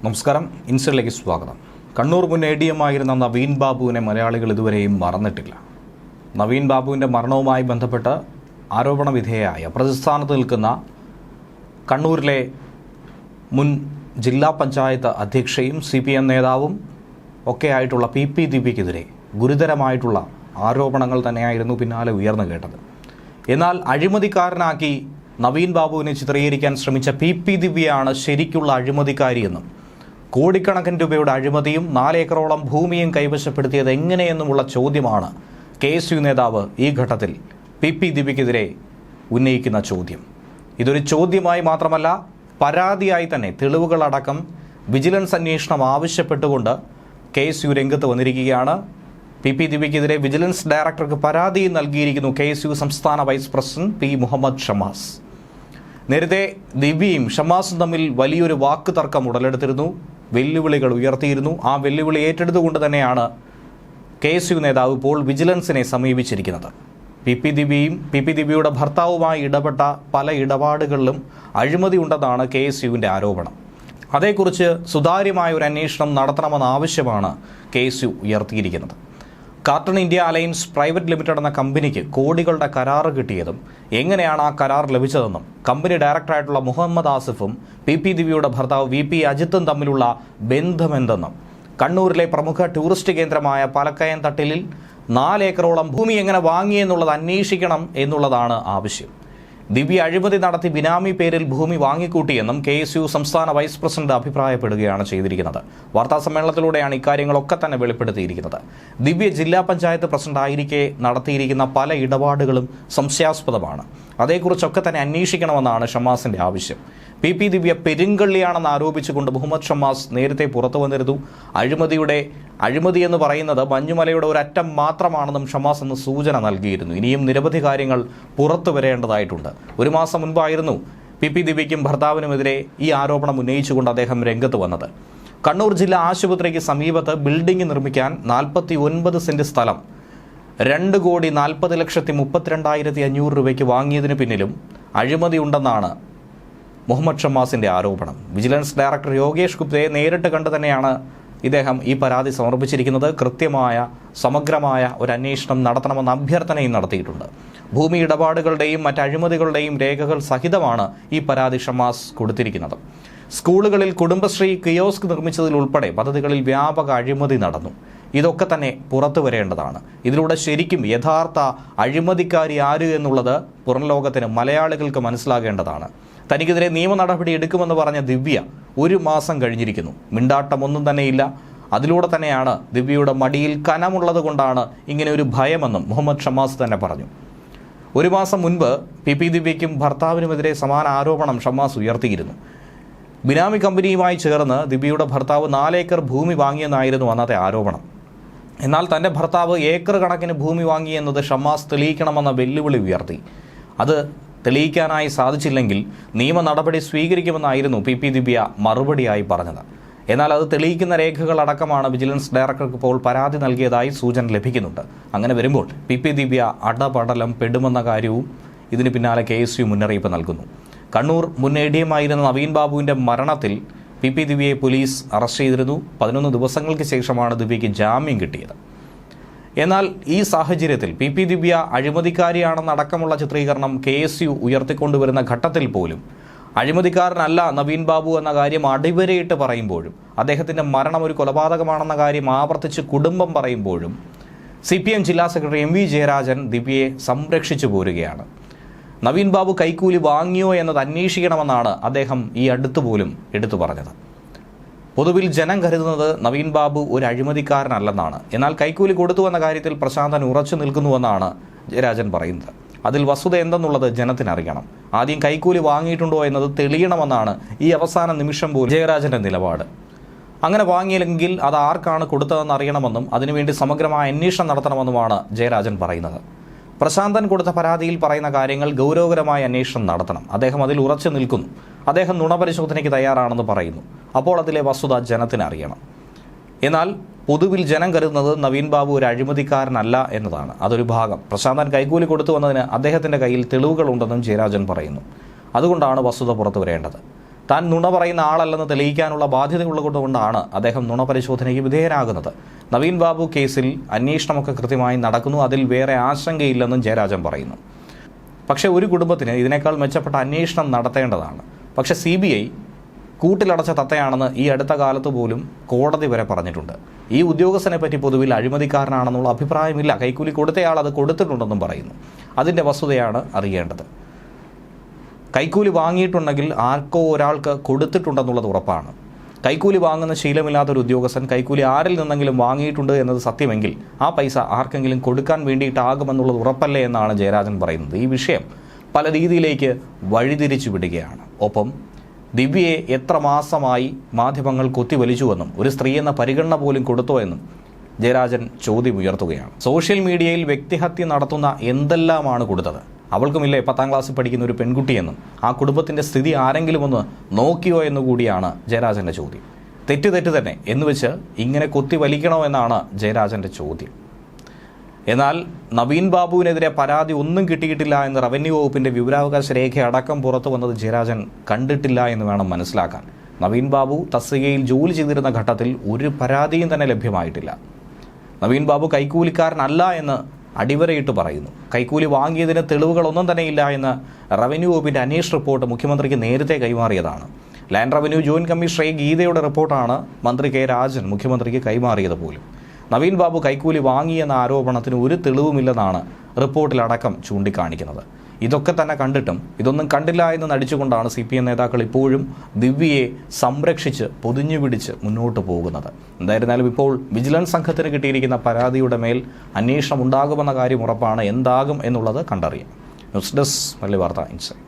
നമസ്കാരം. ഇൻസൈഡിലേക്ക് സ്വാഗതം. കണ്ണൂർ മുൻ ADM ആയിരുന്ന നവീൻ ബാബുവിനെ മലയാളികൾ ഇതുവരെയും മറന്നിട്ടില്ല. നവീൻ ബാബുവിൻ്റെ മരണവുമായി ബന്ധപ്പെട്ട് ആരോപണ വിധേയയായ പ്രതിസ്ഥാനത്ത് നിൽക്കുന്ന കണ്ണൂരിലെ മുൻ ജില്ലാ പഞ്ചായത്ത് അധ്യക്ഷയും CPM നേതാവും ഒക്കെ ആയിട്ടുള്ള PP ദിവ്യക്കെതിരെ ഗുരുതരമായിട്ടുള്ള ആരോപണങ്ങൾ തന്നെയായിരുന്നു പിന്നാലെ ഉയർന്നു കേട്ടത്. എന്നാൽ അഴിമതിക്കാരനാക്കി നവീൻ ബാബുവിനെ ചിത്രീകരിക്കാൻ ശ്രമിച്ച PP ദിവ്യയാണ് ശരിക്കുള്ള അഴിമതിക്കാരിയെന്നും കോടിക്കണക്കിന് രൂപയുടെ അഴിമതിയും 4 ഏക്കറോളം ഭൂമിയും കൈവശപ്പെടുത്തിയത് എങ്ങനെയെന്നുമുള്ള ചോദ്യമാണ് KSU നേതാവ് ഈ ഘട്ടത്തിൽ PP ദിവ്യക്കെതിരെ ഉന്നയിക്കുന്ന ചോദ്യം. ഇതൊരു ചോദ്യമായി മാത്രമല്ല, പരാതിയായി തന്നെ തെളിവുകളടക്കം വിജിലൻസ് അന്വേഷണം ആവശ്യപ്പെട്ടുകൊണ്ട് KSU രംഗത്ത് വന്നിരിക്കുകയാണ്. PP ദിവ്യക്കെതിരെ വിജിലൻസ് ഡയറക്ടർക്ക് പരാതി നൽകിയിരിക്കുന്നു KSU സംസ്ഥാന vice president P. Muhammad Shamas. നേരത്തെ ദിവ്യയും ഷമാസും തമ്മിൽ വലിയൊരു വാക്ക് തർക്കം ഉടലെടുത്തിരുന്നു, വെല്ലുവിളികൾ ഉയർത്തിയിരുന്നു. ആ വെല്ലുവിളി ഏറ്റെടുത്തുകൊണ്ട് തന്നെയാണ് KSU നേതാവ് ഇപ്പോൾ വിജിലൻസിനെ സമീപിച്ചിരിക്കുന്നത്. PP ദിവ്യയുടെ ഭർത്താവുമായി ഇടപെട്ട പല ഇടപാടുകളിലും അഴിമതി ഉണ്ടെന്നാണ് KSUവിൻ്റെ ആരോപണം. അതേക്കുറിച്ച് സുതാര്യമായ ഒരു അന്വേഷണം നടത്തണമെന്ന ആവശ്യമാണ് KSU ഉയർത്തിയിരിക്കുന്നത്. Carton India alliance private limited എന്ന കമ്പനിക്ക് കോടികളുടെ കരാറ് കിട്ടിയതും എങ്ങനെയാണ് ആ കരാർ ലഭിച്ചതെന്നും കമ്പനി ഡയറക്ടറായിട്ടുള്ള മുഹമ്മദ് ആസിഫും PP ദിവ്യയുടെ ഭർത്താവ് VP അജിത്തും തമ്മിലുള്ള ബന്ധമെന്തെന്നും കണ്ണൂരിലെ പ്രമുഖ ടൂറിസ്റ്റ് കേന്ദ്രമായ പലക്കയം തട്ടിലിൽ 4 ഏക്കറോളം ഭൂമി എങ്ങനെ വാങ്ങിയെന്നുള്ളത് അന്വേഷിക്കണം എന്നുള്ളതാണ് ആവശ്യം. ദിവ്യ അഴിമതി നടത്തി ബിനാമി പേരിൽ ഭൂമി വാങ്ങിക്കൂട്ടിയെന്നും KSU സംസ്ഥാന വൈസ് പ്രസിഡന്റ് അഭിപ്രായപ്പെടുകയാണ് ചെയ്തിരിക്കുന്നത്. വാർത്താസമ്മേളനത്തിലൂടെയാണ് ഇക്കാര്യങ്ങളൊക്കെ തന്നെ വെളിപ്പെടുത്തിയിരിക്കുന്നത്. ദിവ്യ ജില്ലാ പഞ്ചായത്ത് പ്രസിഡന്റ് ആയിരിക്കെ നടത്തിയിരിക്കുന്ന പല ഇടപാടുകളും സംശയാസ്പദമാണ്. അതേക്കുറിച്ചൊക്കെ തന്നെ അന്വേഷിക്കണമെന്നാണ് ഷമാസിന്റെ ആവശ്യം. PP ദിവ്യ പെരുങ്കള്ളിയാണെന്ന് ആരോപിച്ചുകൊണ്ട് മുഹമ്മദ് ഷമാസ് നേരത്തെ പുറത്തു വന്നിരുന്നു. അഴിമതി എന്ന് പറയുന്നത് മഞ്ഞുമലയുടെ ഒരറ്റം മാത്രമാണെന്നും ഷമാസ് എന്ന് സൂചന നൽകിയിരുന്നു. ഇനിയും നിരവധി കാര്യങ്ങൾ പുറത്തു വരേണ്ടതായിട്ടുണ്ട്. 1 മാസം മുൻപായിരുന്നു PP ദിവ്യയ്ക്കും ഭർത്താവിനുമെതിരെ ഈ ആരോപണം ഉന്നയിച്ചുകൊണ്ട് അദ്ദേഹം രംഗത്ത് വന്നത്. കണ്ണൂർ ജില്ലാ ആശുപത്രിക്ക് സമീപത്ത് ബിൽഡിംഗ് നിർമ്മിക്കാൻ 49 സെന്റ് സ്ഥലം 2,40,32,500 രൂപയ്ക്ക് വാങ്ങിയതിനു പിന്നിലും അഴിമതി ഉണ്ടെന്നാണ് മുഹമ്മദ് ഷമാസിന്റെ ആരോപണം. വിജിലൻസ് ഡയറക്ടർ യോഗേഷ് ഗുപ്തയെ നേരിട്ട് കണ്ട് തന്നെയാണ് ഇദ്ദേഹം ഈ പരാതി സമർപ്പിച്ചിരിക്കുന്നത്. കൃത്യമായ സമഗ്രമായ ഒരു അന്വേഷണം നടത്തണമെന്ന അഭ്യർത്ഥനയും നടത്തിയിട്ടുണ്ട്. ഭൂമി ഇടപാടുകളുടെയും മറ്റ് അഴിമതികളുടെയും രേഖകൾ സഹിതമാണ് ഈ പരാതി ഷമാസ് കൊടുത്തിരിക്കുന്നത്. സ്കൂളുകളിൽ കുടുംബശ്രീ കിയോസ്ക് നിർമ്മിച്ചതിലുൾപ്പെടെ പദ്ധതികളിൽ വ്യാപക അഴിമതി നടന്നു. ഇതൊക്കെ തന്നെ പുറത്തു വരേണ്ടതാണ്. ഇതിലൂടെ ശരിക്കും യഥാർത്ഥ അഴിമതിക്കാരി ആര് എന്നുള്ളത് പുറം ലോകത്തിന് മലയാളികൾക്ക് മനസ്സിലാകേണ്ടതാണ്. തനിക്കെതിരെ നിയമ നടപടി എടുക്കുമെന്ന് പറഞ്ഞ ദിവ്യ 1 മാസം കഴിഞ്ഞിരിക്കുന്നു. മിണ്ടാട്ടമൊന്നും തന്നെയില്ല. അതിലൂടെ തന്നെയാണ് ദിവ്യയുടെ മടിയിൽ കനമുള്ളത് കൊണ്ടാണ് ഇങ്ങനെ ഒരു ഭയമെന്നും മുഹമ്മദ് ഷമാസ് തന്നെ പറഞ്ഞു. 1 മാസം മുൻപ് PP ദിവ്യയ്ക്കും ഭർത്താവിനുമെതിരെ സമാന ആരോപണം ഷമാസ് ഉയർത്തിയിരുന്നു. ബിനാമി കമ്പനിയുമായി ചേർന്ന് ദിവ്യയുടെ ഭർത്താവ് 4 ഏക്കർ ഭൂമി വാങ്ങിയെന്നായിരുന്നു അന്നത്തെ ആരോപണം. എന്നാൽ തൻ്റെ ഭർത്താവ് ഏക്കർ കണക്കിന് ഭൂമി വാങ്ങിയെന്നത് ഷമാസ് തെളിയിക്കണമെന്ന വെല്ലുവിളി ഉയർത്തി. അത് തെളിയിക്കാനായി സാധിച്ചില്ലെങ്കിൽ നിയമ നടപടി സ്വീകരിക്കുമെന്നായിരുന്നു PP ദിവ്യ മറുപടിയായി പറഞ്ഞത്. എന്നാൽ അത് തെളിയിക്കുന്ന രേഖകളടക്കമാണ് വിജിലൻസ് ഡയറക്ടർക്ക് ഇപ്പോൾ പരാതി നൽകിയതായി സൂചന ലഭിക്കുന്നുണ്ട്. അങ്ങനെ വരുമ്പോൾ PP ദിവ്യ അടപടലം പെടുമെന്ന കാര്യവും ഇതിന് പിന്നാലെ KSU മുന്നറിയിപ്പ് നൽകുന്നു. കണ്ണൂർ മുൻ ADM ആയിരുന്ന നവീൻ ബാബുവിൻ്റെ മരണത്തിൽ PP ദിവ്യയെ പോലീസ് അറസ്റ്റ് ചെയ്തിരുന്നു. 11 ദിവസങ്ങൾക്ക് ശേഷമാണ് ദിവ്യയ്ക്ക് ജാമ്യം കിട്ടിയത്. എന്നാൽ ഈ സാഹചര്യത്തിൽ PP ദിവ്യ അഴിമതിക്കാരിയാണെന്നടക്കമുള്ള ചിത്രീകരണം KSU ഉയർത്തിക്കൊണ്ടുവരുന്ന ഘട്ടത്തിൽ പോലും അഴിമതിക്കാരനല്ല നവീൻ ബാബു എന്ന കാര്യം അടിവരയിട്ട് പറയുമ്പോഴും, അദ്ദേഹത്തിൻ്റെ മരണം ഒരു കൊലപാതകമാണെന്ന കാര്യം ആവർത്തിച്ച് കുടുംബം പറയുമ്പോഴും CPM ജില്ലാ സെക്രട്ടറി MV ജയരാജൻ ദിവ്യയെ സംരക്ഷിച്ചു പോരുകയാണ്. നവീൻ ബാബു കൈക്കൂലി വാങ്ങിയോ എന്നത് അന്വേഷിക്കണമെന്നാണ് അദ്ദേഹം ഈ അടുത്ത് പോലും എടുത്തു പറഞ്ഞത്. പൊതുവിൽ ജനം കരുതുന്നത് നവീൻ ബാബു ഒരു അഴിമതിക്കാരനല്ലെന്നാണ്. എന്നാൽ കൈക്കൂലി കൊടുത്തുവെന്ന കാര്യത്തിൽ പ്രശാന്തൻ ഉറച്ചു നിൽക്കുന്നുവെന്നാണ് ജയരാജൻ പറയുന്നത്. അതിൽ വസ്തുത എന്തെന്നുള്ളത് ജനത്തിനറിയണം. ആദ്യം കൈക്കൂലി വാങ്ങിയിട്ടുണ്ടോ എന്നത് തെളിയണമെന്നാണ് ഈ അവസാന നിമിഷം പോലും ജയരാജൻ്റെ നിലപാട്. അങ്ങനെ വാങ്ങിയില്ലെങ്കിൽ അത് ആർക്കാണ് കൊടുത്തതെന്ന് അറിയണമെന്നും അതിനുവേണ്ടി സമഗ്രമായ അന്വേഷണം നടത്തണമെന്നുമാണ് ജയരാജൻ പറയുന്നത്. പ്രശാന്തൻ കൊടുത്ത പരാതിയിൽ പറയുന്ന കാര്യങ്ങൾ ഗൗരവകരമായ അന്വേഷണം നടത്തണം. അദ്ദേഹം അതിൽ ഉറച്ചു നിൽക്കുന്നു. അദ്ദേഹം നുണപരിശോധനയ്ക്ക് തയ്യാറാണെന്ന് പറയുന്നു. അപ്പോൾ അതിലെ വസ്തുത ജനത്തിന് അറിയണം. എന്നാൽ പൊതുവിൽ ജനം കരുതുന്നത് നവീൻ ബാബു ഒരു അഴിമതിക്കാരനല്ല എന്നതാണ്. അതൊരു ഭാഗം. പ്രശാന്തൻ കൈക്കൂലി കൊടുത്തു വന്നതിന് അദ്ദേഹത്തിൻ്റെ കയ്യിൽ തെളിവുകളുണ്ടെന്നും ജയരാജൻ പറയുന്നു. അതുകൊണ്ടാണ് വസ്തുത പുറത്തു വരേണ്ടത്. താൻ നുണ പറയുന്ന ആളല്ലെന്ന് തെളിയിക്കാനുള്ള ബാധ്യതയുള്ളതുകൊണ്ടാണ് അദ്ദേഹം നുണ പരിശോധനയ്ക്ക് വിധേയനാകുന്നത്. നവീൻ ബാബു കേസിൽ അന്വേഷണമൊക്കെ കൃത്യമായി നടക്കുന്നു, അതിൽ വേറെ ആശങ്കയില്ലെന്നും ജയരാജൻ പറയുന്നു. പക്ഷേ ഒരു കുടുംബത്തിന് ഇതിനേക്കാൾ മെച്ചപ്പെട്ട അന്വേഷണം നടത്തേണ്ടതാണ്. പക്ഷേ CBI കൂട്ടിലടച്ച തത്തയാണെന്ന് ഈ അടുത്ത കാലത്ത് പോലും കോടതി വരെ പറഞ്ഞിട്ടുണ്ട്. ഈ ഉദ്യോഗസ്ഥനെ പറ്റി പൊതുവിൽ അഴിമതിക്കാരനാണെന്നുള്ള അഭിപ്രായമില്ല. കൈക്കൂലി കൊടുത്തയാൾ അത് കൊടുത്തിട്ടുണ്ടെന്നും പറയുന്നു. അതിൻ്റെ വസ്തുതയാണ് അറിയേണ്ടത്. കൈക്കൂലി വാങ്ങിയിട്ടുണ്ടെങ്കിൽ ആർക്കോ ഒരാൾക്ക് കൊടുത്തിട്ടുണ്ടെന്നുള്ളത് ഉറപ്പാണ്. കൈക്കൂലി വാങ്ങുന്ന ശീലമില്ലാത്തൊരു ഉദ്യോഗസ്ഥൻ കൈക്കൂലി ആരിൽ നിന്നെങ്കിലും വാങ്ങിയിട്ടുണ്ട് എന്നത് സത്യമെങ്കിൽ ആ പൈസ ആർക്കെങ്കിലും കൊടുക്കാൻ വേണ്ടിയിട്ടാകുമെന്നുള്ളത് ഉറപ്പല്ലേ എന്നാണ് ജയരാജൻ പറയുന്നത്. ഈ വിഷയം പല രീതിയിലേക്ക് വഴിതിരിച്ചു വിടുകയാണ്. ഒപ്പം ദിവ്യയെ എത്ര മാസമായി മാധ്യമങ്ങൾ കൊത്തിവലിച്ചുവെന്നും ഒരു സ്ത്രീ എന്ന പരിഗണന പോലും കൊടുത്തോ എന്നും ജയരാജൻ ചോദ്യമുയർത്തുകയാണ്. സോഷ്യൽ മീഡിയയിൽ വ്യക്തിഹത്യ നടത്തുന്ന എന്തെല്ലാമാണ് കൊടുത്തത്? അവൾക്കുമില്ലേ 10ാം ക്ലാസ്സിൽ പഠിക്കുന്ന ഒരു പെൺകുട്ടിയെന്നും ആ കുടുംബത്തിൻ്റെ സ്ഥിതി ആരെങ്കിലും ഒന്ന് നോക്കിയോ എന്നുകൂടിയാണ് ജയരാജൻ്റെ ചോദ്യം. തെറ്റ് തന്നെ എന്നുവെച്ച് ഇങ്ങനെ കൊത്തി വലിക്കണോ എന്നാണ് ജയരാജൻ്റെ ചോദ്യം. എന്നാൽ നവീൻ ബാബുവിനെതിരെ പരാതി ഒന്നും കിട്ടിയിട്ടില്ല എന്ന് റവന്യൂ വകുപ്പിൻ്റെ വിവരാവകാശ രേഖ അടക്കം പുറത്തു വന്നത് ജയരാജൻ കണ്ടിട്ടില്ല എന്ന് വേണം മനസ്സിലാക്കാൻ. നവീൻ ബാബു തസ്തികയിൽ ജോലി ചെയ്തിരുന്ന ഘട്ടത്തിൽ ഒരു പരാതിയും തന്നെ ലഭ്യമായിട്ടില്ല. നവീൻ ബാബു കൈക്കൂലിക്കാരനല്ല എന്ന് അടിവരയിട്ട് പറയുന്നു. കൈക്കൂലി വാങ്ങിയതിന് തെളിവുകളൊന്നും തന്നെയില്ല എന്ന് റവന്യൂ വകുപ്പിൻ്റെ അന്വേഷണ റിപ്പോർട്ട് മുഖ്യമന്ത്രിക്ക് നേരത്തെ കൈമാറിയതാണ്. ലാൻഡ് റവന്യൂ ജോയിന്റ് കമ്മീഷണർ ഗീതയുടെ റിപ്പോർട്ടാണ് മന്ത്രി കെ രാജൻ മുഖ്യമന്ത്രിക്ക് കൈമാറിയത് പോലും. നവീൻ ബാബു കൈക്കൂലി വാങ്ങിയെന്ന ആരോപണത്തിന് ഒരു തെളിവുമില്ലെന്നാണ് റിപ്പോർട്ടിലടക്കം ചൂണ്ടിക്കാണിക്കുന്നത്. ഇതൊക്കെ തന്നെ കണ്ടിട്ടും ഇതൊന്നും കണ്ടില്ല എന്ന് നടിച്ചുകൊണ്ടാണ് CPM നേതാക്കൾ ഇപ്പോഴും ദിവ്യയെ സംരക്ഷിച്ച് പൊതിഞ്ഞു പിടിച്ച് മുന്നോട്ട് പോകുന്നത്. എന്തായിരുന്നാലും ഇപ്പോൾ വിജിലൻസ് സംഘത്തിന് കിട്ടിയിരിക്കുന്ന പരാതിയുടെ മേൽ അന്വേഷണം ഉണ്ടാകുമെന്ന കാര്യം ഉറപ്പാണ്. എന്താകും എന്നുള്ളത് കണ്ടറിയാം. ന്യൂസ് ഡെസ്ക് മലയാളി വാർത്ത ഇൻസൈറ്റ്.